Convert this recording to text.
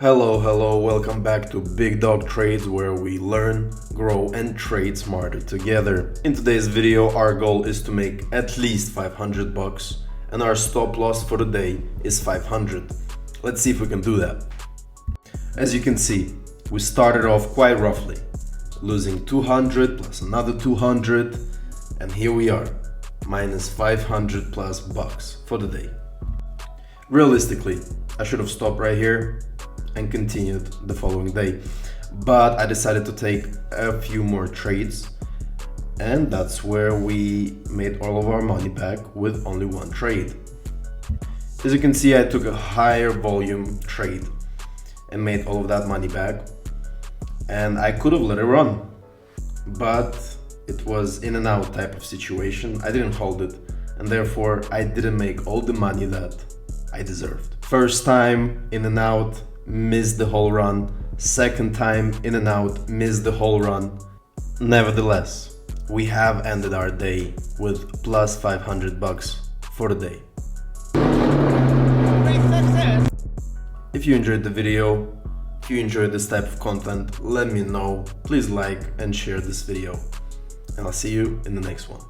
Hello, welcome back to BigDawgTrades, where we learn, grow and trade smarter together. In today's video, our goal is to make at least 500 bucks and our stop loss for the day is 500. Let's see if we can do that. As you can see, we started off quite roughly, losing 200 plus another 200, and here we are, minus 500 plus bucks for the day. Realistically, I should have stopped right here and continued the following day, but I decided to take a few more trades, and that's where we made all of our money back with only one trade. As you can see, I took a higher volume trade and made all of that money back, and I could have let it run, but it was in and out type of situation. I didn't hold it, and therefore I didn't make all the money that I deserved. First time in and out, missed the whole run. Second time in and out, missed the whole run. Nevertheless, we have ended our day with plus 500 bucks for the day. If you enjoyed the video, if you enjoyed this type of content, let me know. Please like and share this video, and I'll see you in the next one.